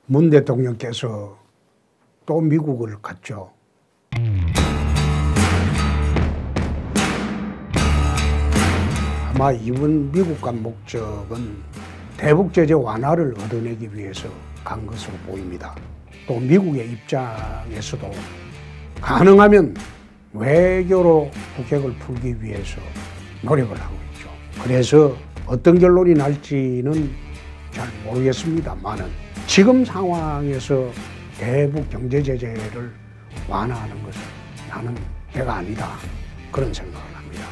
문 대통령께서 또 미국을 갔죠. 아마 이번 미국 간 목적은 대북 제재 완화를 얻어내기 위해서 간 것으로 보입니다. 또 미국의 입장에서도 가능하면 외교로 북핵을 풀기 위해서 노력을 하고 있죠. 그래서 어떤 결론이 날지는 잘 모르겠습니다만은 지금 상황에서 대북 경제 제재를 완화하는 것은 나는 배가 아니다, 그런 생각을 합니다.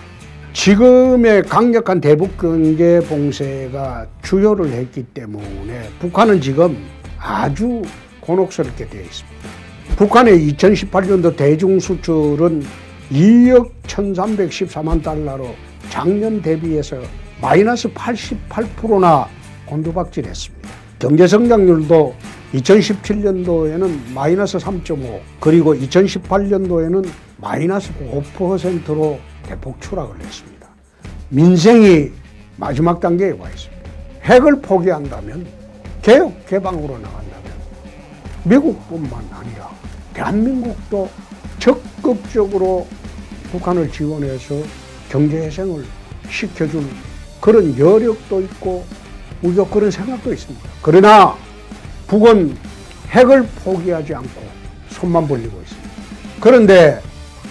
지금의 강력한 대북 경제 봉쇄가 주요를 했기 때문에 북한은 지금 아주 곤혹스럽게 되어 있습니다. 북한의 2018년도 대중 수출은 2억 1314만 달러로 작년 대비해서 마이너스 88%나 곤두박질했습니다. 경제 성장률도 2017년도에는 마이너스 3.5, 그리고 2018년도에는 마이너스 5%로 대폭 추락을 했습니다. 민생이 마지막 단계에 와 있습니다. 핵을 포기한다면, 개혁 개방으로 나간다면 미국뿐만 아니라 대한민국도 적극적으로 북한을 지원해서 경제회생을 시켜줄 그런 여력도 있고 우리도 그런 생각도 있습니다. 그러나 북은 핵을 포기하지 않고 손만 벌리고 있습니다. 그런데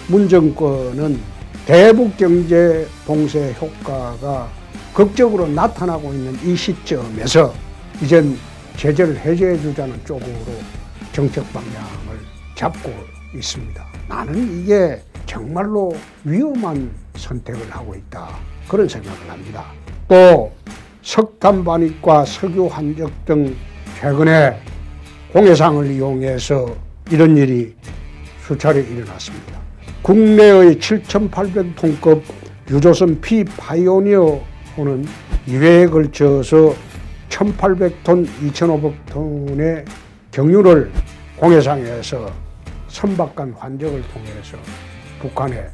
문 정권은 대북 경제 봉쇄 효과가 극적으로 나타나고 있는 이 시점에서 이젠 제재를 해제해 주자는 쪽으로 정책 방향을 잡고 있습니다. 나는 이게 정말로 위험한 선택을 하고 있다, 그런 생각을 합니다. 또 석탄 반입과 석유 환적 등 최근에 공해상을 이용해서 이런 일이 수차례 일어났습니다. 국내의 7,800톤급 유조선 P 파이오니어호는 2회에 걸쳐서 1,800톤, 2,500톤의 경유를 공해상에서 선박간 환적을 통해서 북한에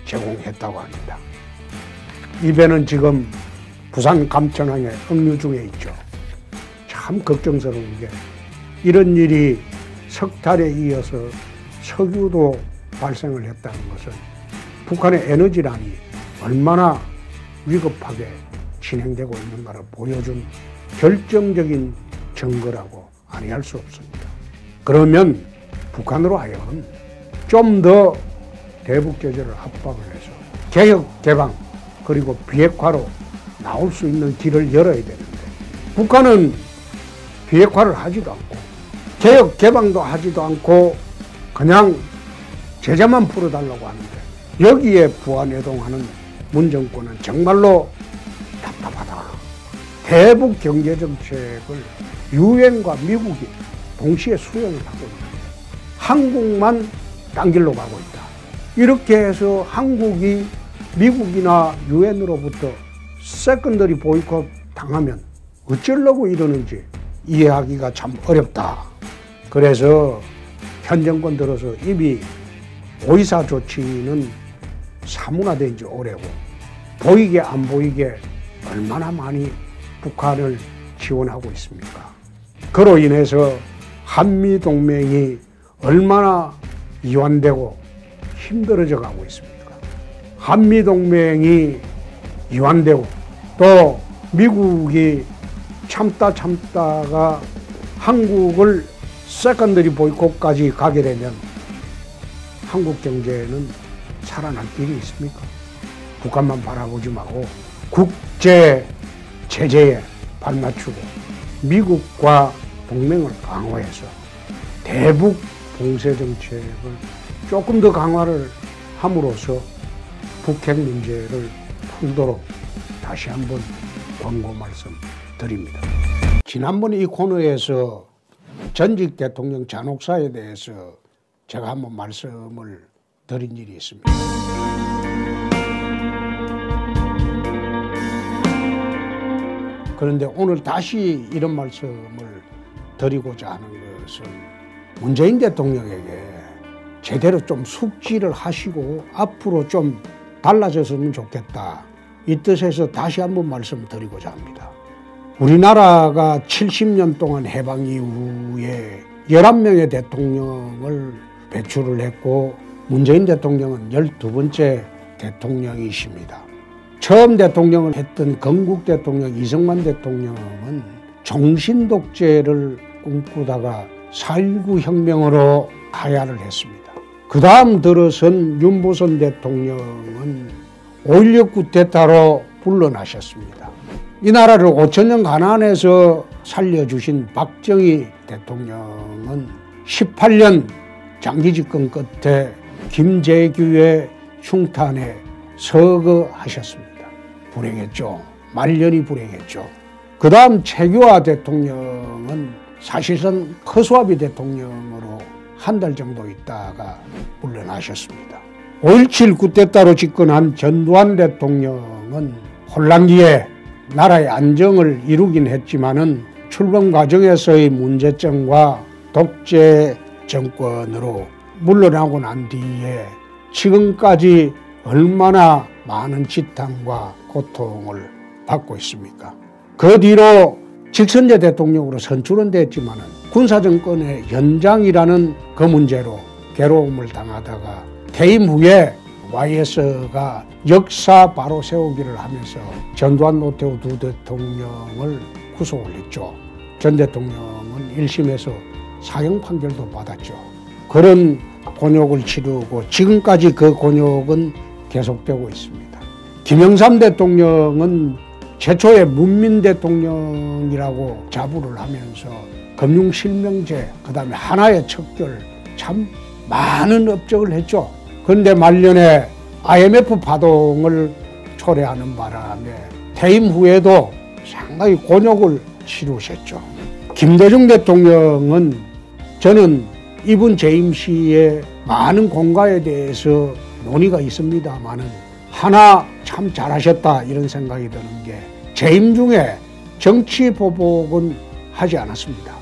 제공했다고 합니다. 이 배는 지금 부산 감천항에 억류 중에 있죠. 참 걱정스러운 게 이런 일이 석탄에 이어서 석유도 발생을 했다는 것은 북한의 에너지란이 얼마나 위급하게 진행되고 있는가를 보여준 결정적인 증거라고 아니할 수 없습니다. 그러면 북한으로 하여금 좀 더 대북 제재를 압박을 해서 개혁 개방 그리고 비핵화로 나올 수 있는 길을 열어야 되는데, 북한은 비핵화를 하지도 않고 개혁 개방도 하지도 않고 그냥 제재만 풀어달라고 하는데, 여기에 부안해동하는 문 정권은 정말로 답답하다. 대북 경제 정책을 유엔과 미국이 동시에 수행을 하고 있는데 한국만 딴 길로 가고 있다. 이렇게 해서 한국이 미국이나 유엔으로부터 세컨더리 보이콧 당하면 어쩌려고 이러는지 이해하기가 참 어렵다. 그래서 현 정권 들어서 이미 보이사 조치는 사문화된 지 오래고, 보이게 안 보이게 얼마나 많이 북한을 지원하고 있습니까? 그로 인해서 한미동맹이 얼마나 이완되고 힘들어져 가고 있습니까? 한미동맹이 이완되고 또 미국이 참다가 한국을 세컨더리 보이콧까지 가게 되면 한국 경제는 살아날 길이 있습니까? 북한만 바라보지 말고 국제 제재에 발맞추고 미국과 동맹을 강화해서 대북 봉쇄 정책을 조금 더 강화를 함으로써 북핵 문제를 풀도록 다시 한번 권고 말씀드립니다. 지난번 이 코너에서 전직 대통령 잔혹사에 대해서 제가 한번 말씀을 드린 일이 있습니다. 그런데 오늘 다시 이런 말씀을 드리고자 하는 것은 문재인 대통령에게 제대로 좀 숙지를 하시고 앞으로 좀 달라졌으면 좋겠다, 이 뜻에서 다시 한번 말씀드리고자 합니다. 우리나라가 70년 동안 해방 이후에 11명의 대통령을 배출을 했고 문재인 대통령은 12번째 대통령이십니다. 처음 대통령을 했던 건국 대통령 이승만 대통령은 종신 독재를 꿈꾸다가 4.19 혁명으로 하야를 했습니다. 그 다음 들어선 윤보선 대통령은 5.16 쿠데타로 물러나셨습니다. 이 나라를 5천년 가난해서 살려주신 박정희 대통령은 18년 장기 집권 끝에 김재규의 흉탄에 서거하셨습니다. 불행했죠. 말년이 불행했죠. 그 다음 최규하 대통령은 사실상 허수아비 대통령으로 한 달 정도 있다가 물러나셨습니다. 5.17 쿠데타로 집권한 전두환 대통령은 혼란기에 나라의 안정을 이루긴 했지만은 출범 과정에서의 문제점과 독재 정권으로 물러나고 난 뒤에 지금까지 얼마나 많은 지탄과 고통을 받고 있습니까? 그 뒤로 직선제 대통령으로 선출은 됐지만은 군사정권의 연장이라는 그 문제로 괴로움을 당하다가 퇴임 후에 YS가 역사 바로 세우기를 하면서 전두환 노태우 두 대통령을 구속을 했죠. 전 대통령은 1심에서 사형 판결도 받았죠. 그런 곤욕을 치르고 지금까지 그 곤욕은 계속되고 있습니다. 김영삼 대통령은 최초의 문민 대통령이라고 자부를 하면서 금융실명제, 그 다음에 하나의 척결 참 많은 업적을 했죠. 그런데 말년에 IMF 파동을 초래하는 바람에 퇴임 후에도 상당히 곤욕을 치르셨죠. 김대중 대통령은 저는 이분 재임 시에 많은 공과에 대해서 논의가 있습니다만은 하나 참 잘하셨다 이런 생각이 드는 게 재임 중에 정치 보복은 하지 않았습니다.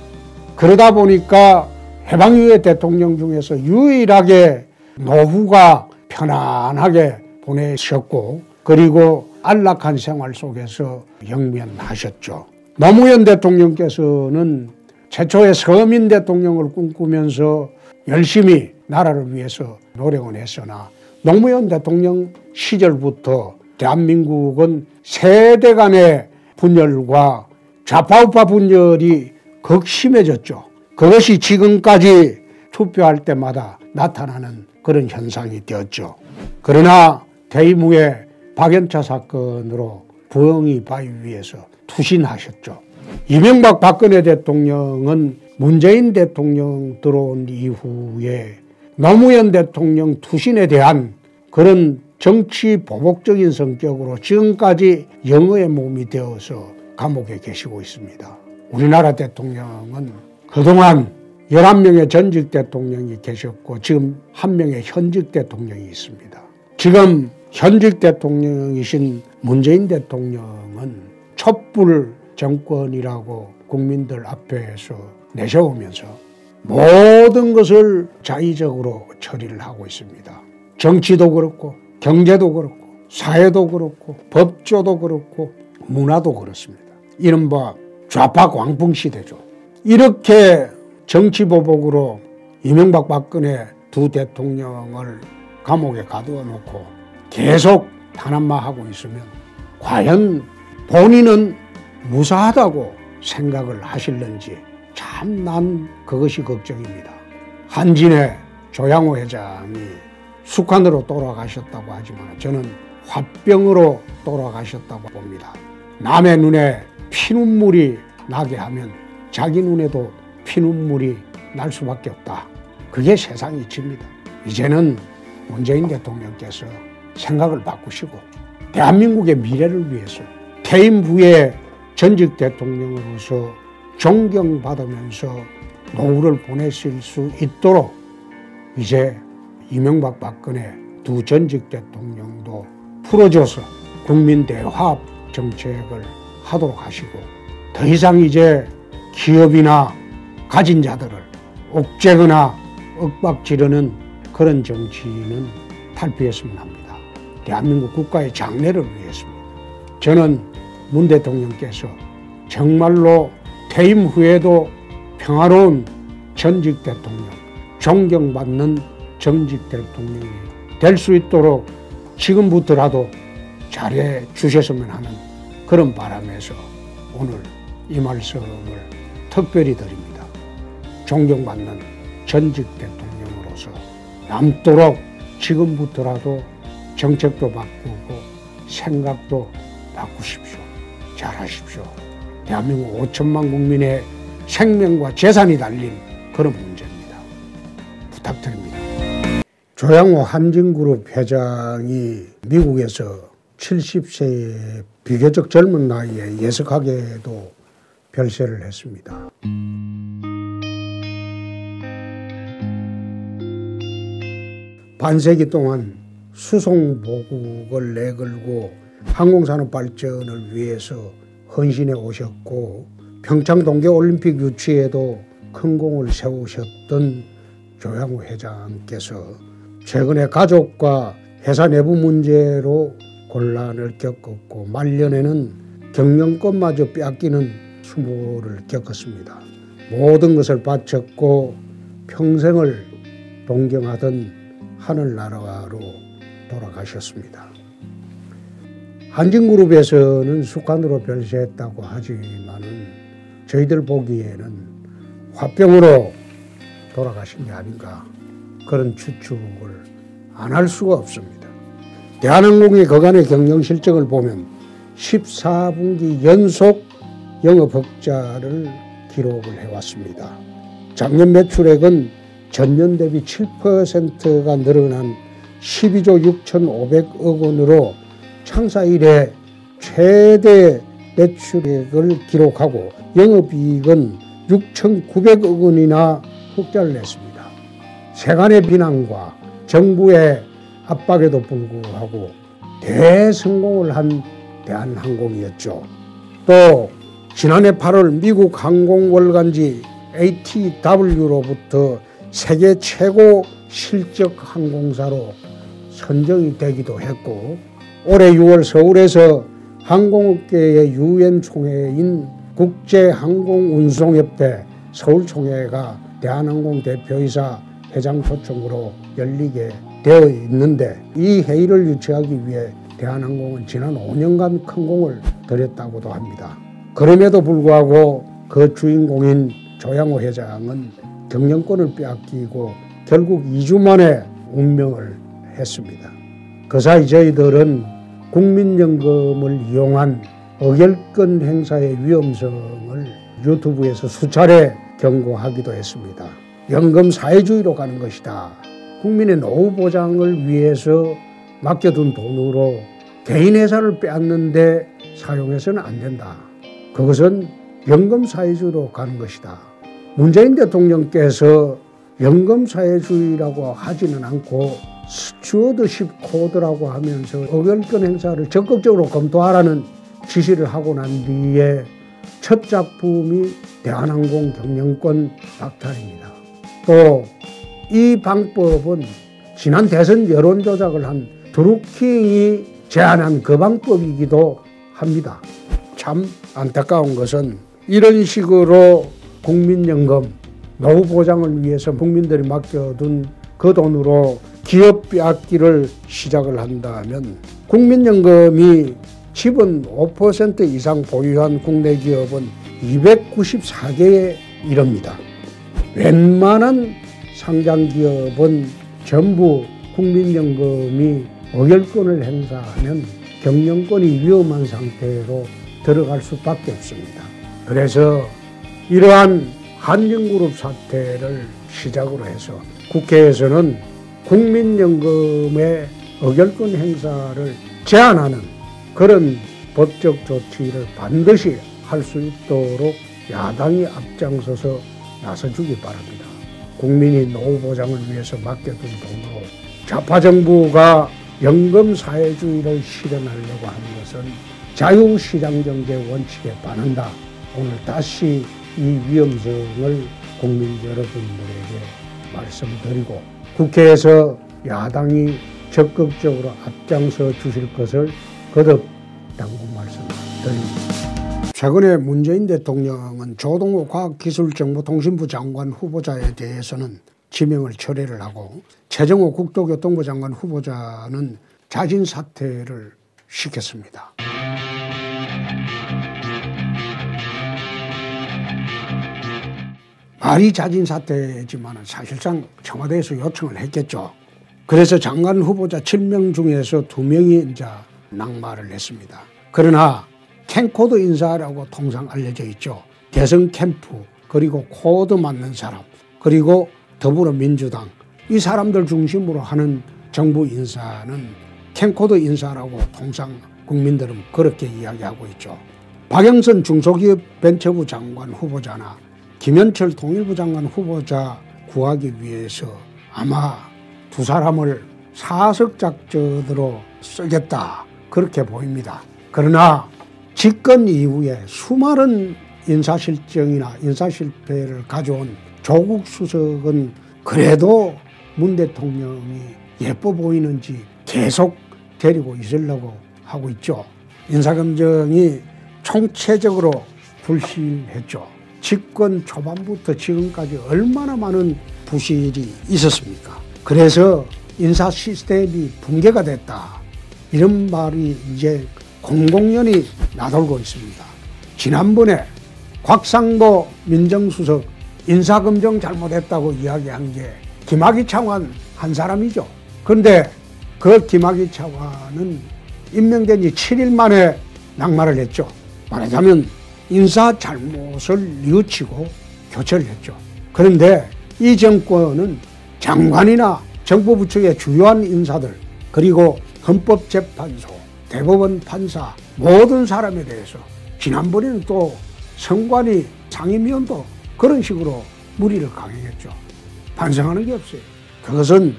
그러다 보니까 해방 이후의 대통령 중에서 유일하게 노후가 편안하게 보내셨고 그리고 안락한 생활 속에서 영면하셨죠. 노무현 대통령께서는 최초의 서민 대통령을 꿈꾸면서 열심히 나라를 위해서 노력을 했으나 노무현 대통령 시절부터 대한민국은 세대 간의 분열과 좌파우파 분열이 극심해졌죠. 그것이 지금까지 투표할 때마다 나타나는 그런 현상이 되었죠. 그러나 퇴임 후에 박연차 사건으로 부엉이 바위 위에서 투신하셨죠. 이명박 박근혜 대통령은 문재인 대통령 들어온 이후에 노무현 대통령 투신에 대한 그런 정치 보복적인 성격으로 지금까지 영어의 몸이 되어서 감옥에 계시고 있습니다. 우리나라 대통령은 그동안 11명의 전직 대통령이 계셨고 지금 1명의 현직 대통령이 있습니다. 지금 현직 대통령이신 문재인 대통령은 촛불 정권이라고 국민들 앞에서 내세우면서 모든 것을 자의적으로 처리를 하고 있습니다. 정치도 그렇고 경제도 그렇고 사회도 그렇고 법조도 그렇고 문화도 그렇습니다. 이른바 좌파 광풍 시대죠. 이렇게 정치보복으로 이명박 박근혜 두 대통령을 감옥에 가두어 놓고 계속 탄압만 있으면 과연 본인은 무사하다고 생각을 하실는지 참 난 그것이 걱정입니다. 한진의 조양호 회장이 숙환으로 돌아가셨다고 하지만 저는 화병으로 돌아가셨다고 봅니다. 남의 눈에 피눈물이 나게 하면 자기 눈에도 피눈물이 날 수밖에 없다. 그게 세상 이치입니다. 이제는 문재인 대통령께서 생각을 바꾸시고 대한민국의 미래를 위해서 퇴임 후에 전직 대통령으로서 존경받으면서 노후를 보내실 수 있도록 이제 이명박 박근혜 두 전직 대통령도 풀어줘서 국민 대화합 정책을 하도록 하시고 더 이상 이제 기업이나 가진 자들을 옥죄거나 윽박지르는 그런 정치는 탈피했으면 합니다. 대한민국 국가의 장래를 위해서입니다. 저는 문 대통령께서 정말로 퇴임 후에도 평화로운 전직 대통령, 존경받는 정직 대통령이 될 수 있도록 지금부터라도 잘해 주셨으면 하는 그런 바람에서 오늘 이 말씀을 특별히 드립니다. 존경받는 전직 대통령으로서 남도록 지금부터라도 정책도 바꾸고 생각도 바꾸십시오. 잘하십시오. 대한민국 5천만 국민의 생명과 재산이 달린 그런 문제입니다. 부탁드립니다. 조양호 한진그룹 회장이 미국에서 70세의 비교적 젊은 나이에 예석하게도 별세를 했습니다. 반세기 동안 수송보국을 내걸고 항공산업 발전을 위해서 헌신해 오셨고 평창 동계올림픽 유치에도 큰 공을 세우셨던 조양호 회장께서 최근에 가족과 회사 내부 문제로 곤란을 겪었고 말년에는 경영권마저 빼앗기는 수모를 겪었습니다. 모든 것을 바쳤고 평생을 동경하던 하늘나라로 돌아가셨습니다. 한진그룹에서는 숙한으로 별세했다고 하지만은 저희들 보기에는 화병으로 돌아가신 게 아닌가 그런 추측을 안 할 수가 없습니다. 대한항공의 그간의 경영 실적을 보면 14분기 연속 영업 흑자를 기록을 해왔습니다. 작년 매출액은 전년 대비 7%가 늘어난 12조 6,500억 원으로 창사 이래 최대 매출액을 기록하고 영업이익은 6,900억 원이나 흑자를 냈습니다. 세간의 비난과 정부의 압박에도 불구하고 대성공을 한 대한항공이었죠. 또 지난해 8월 미국 항공월간지 ATW로부터 세계 최고 실적 항공사로 선정이 되기도 했고 올해 6월 서울에서 항공업계의 유엔 총회인 국제항공운송협회 서울총회가 대한항공 대표이사 회장 초청으로 열리게 되어 있는데 이 회의를 유치하기 위해 대한항공은 지난 5년간 큰 공을 들였다고도 합니다. 그럼에도 불구하고 그 주인공인 조양호 회장은 경영권을 빼앗기고 결국 2주 만에 운명을 했습니다. 그 사이 저희들은 국민연금을 이용한 의결권 행사의 위험성을 유튜브에서 수차례 경고하기도 했습니다. 연금 사회주의로 가는 것이다. 국민의 노후 보장을 위해서 맡겨둔 돈으로 개인 회사를 빼앗는데 사용해서는 안 된다. 그것은 연금 사회주의로 가는 것이다. 문재인 대통령께서 연금 사회주의라고 하지는 않고 스튜어드십 코드라고 하면서 의결권 행사를 적극적으로 검토하라는 지시를 하고 난 뒤에 첫 작품이 대한항공 경영권 박탈입니다. 또 이 방법은 지난 대선 여론조작을 한 드루킹이 제안한 그 방법이기도 합니다. 참 안타까운 것은 이런 식으로 국민연금, 노후 보장을 위해서 국민들이 맡겨둔 그 돈으로 기업 빼앗기를 시작을 한다면 국민연금이 지분 5% 이상 보유한 국내 기업은 294개에 이릅니다. 웬만한 상장기업은 전부 국민연금이 의결권을 행사하면 경영권이 위험한 상태로 들어갈 수밖에 없습니다. 그래서 이러한 한진그룹 사태를 시작으로 해서 국회에서는 국민연금의 의결권 행사를 제한하는 그런 법적 조치를 반드시 할 수 있도록 야당이 앞장서서 나서주기 바랍니다. 국민이 노후 보장을 위해서 맡겨둔 돈으로 좌파 정부가 연금 사회주의를 실현하려고 하는 것은 자유시장경제 원칙에 반한다. 오늘 다시 이 위험성을 국민 여러분들에게 말씀드리고 국회에서 야당이 적극적으로 앞장서 주실 것을 거듭 당부 말씀드립니다. 최근에 문재인 대통령은 조동호 과학기술정보통신부 장관 후보자에 대해서는 지명을 철회를 하고 최정호 국토교통부 장관 후보자는 자진 사퇴를 시켰습니다. 말이 자진 사퇴지만 사실상 청와대에서 요청을 했겠죠. 그래서 장관 후보자 7명 중에서 2명이 이제 낙마를 했습니다. 그러나 캠코더 인사라고 통상 알려져 있죠. 대선 캠프, 그리고 코드 맞는 사람, 그리고 더불어민주당, 이 사람들 중심으로 하는 정부 인사는 캠코더 인사라고 통상 국민들은 그렇게 이야기하고 있죠. 박영선 중소기업 벤처부 장관 후보자나 김현철 통일부 장관 후보자 구하기 위해서 아마 두 사람을 사석작전으로 쓰겠다, 그렇게 보입니다. 그러나 집권 이후에 수많은 인사실정이나 인사실패를 가져온 조국 수석은 그래도 문 대통령이 예뻐 보이는지 계속 데리고 있으려고 하고 있죠. 인사검증이 총체적으로 불실했죠. 집권 초반부터 지금까지 얼마나 많은 부실이 있었습니까? 그래서 인사 시스템이 붕괴가 됐다, 이런 말이 이제 공공연히 나돌고 있습니다. 지난번에 곽상도 민정수석 인사검증 잘못했다고 이야기한 게 김학의 차관 한 사람이죠. 그런데 그 김학의 차관은 임명된 지 7일 만에 낙마를 했죠. 말하자면 인사 잘못을 뉘우치고 교체를 했죠. 그런데 이 정권은 장관이나 정부 부처의 주요한 인사들, 그리고 헌법재판소, 대법원 판사, 모든 사람에 대해서 지난번에는 또 선관위 상임위원도 그런 식으로 물의를 강행했죠. 반성하는 게 없어요. 그것은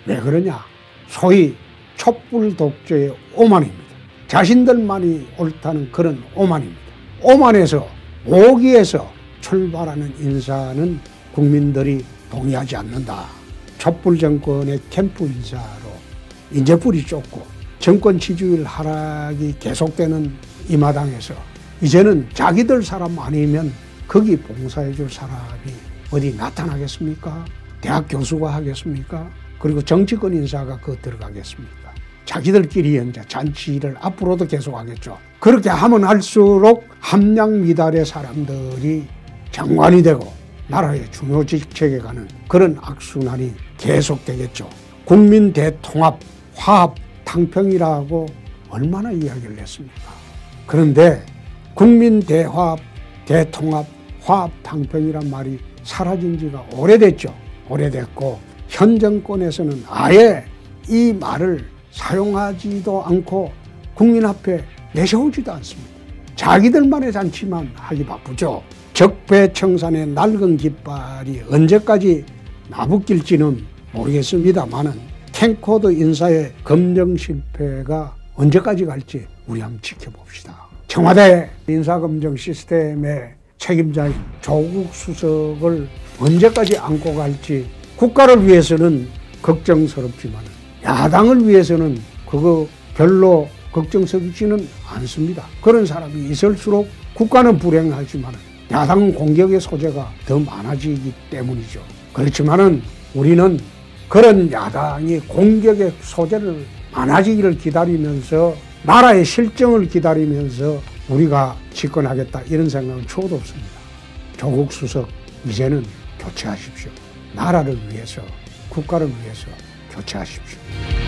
왜 그러냐? 소위 촛불 독재의 오만입니다. 자신들만이 옳다는 그런 오만입니다. 오만에서, 오기에서 출발하는 인사는 국민들이 동의하지 않는다. 촛불 정권의 캠프 인사로 인재풀이 좁고 정권 지지율 하락이 계속되는 이 마당에서 이제는 자기들 사람 아니면 거기 봉사해 줄 사람이 어디 나타나겠습니까? 대학 교수가 하겠습니까? 그리고 정치권 인사가 그 들어가겠습니까? 자기들끼리 현재 잔치를 앞으로도 계속하겠죠. 그렇게 하면 할수록 함량 미달의 사람들이 장관이 되고 나라의 중요 직책에 가는 그런 악순환이 계속되겠죠. 국민 대통합, 화합, 탕평이라고 얼마나 이야기를 했습니까? 그런데 국민 대화합, 대통합, 화합, 탕평이란 말이 사라진 지가 오래됐죠. 오래됐고 현 정권에서는 아예 이 말을 사용하지도 않고 국민 앞에 내세우지도 않습니다. 자기들만의 잔치만 하기 바쁘죠. 적폐청산의 낡은 깃발이 언제까지 나부낄지는 모르겠습니다만은 캠코더 인사의 검증 실패가 언제까지 갈지 우리 한번 지켜봅시다. 청와대 인사검증 시스템의 책임자인 조국 수석을 언제까지 안고 갈지 국가를 위해서는 걱정스럽지만 야당을 위해서는 그거 별로 걱정스럽지는 않습니다. 그런 사람이 있을수록 국가는 불행하지만 야당은 공격의 소재가 더 많아지기 때문이죠. 그렇지만은 우리는 그런 야당이 공격의 소재를 많아지기를 기다리면서 나라의 실정을 기다리면서 우리가 집권하겠다 이런 생각은 초도 없습니다. 조국 수석 이제는 교체하십시오. 나라를 위해서, 국가를 위해서 교체하십시오.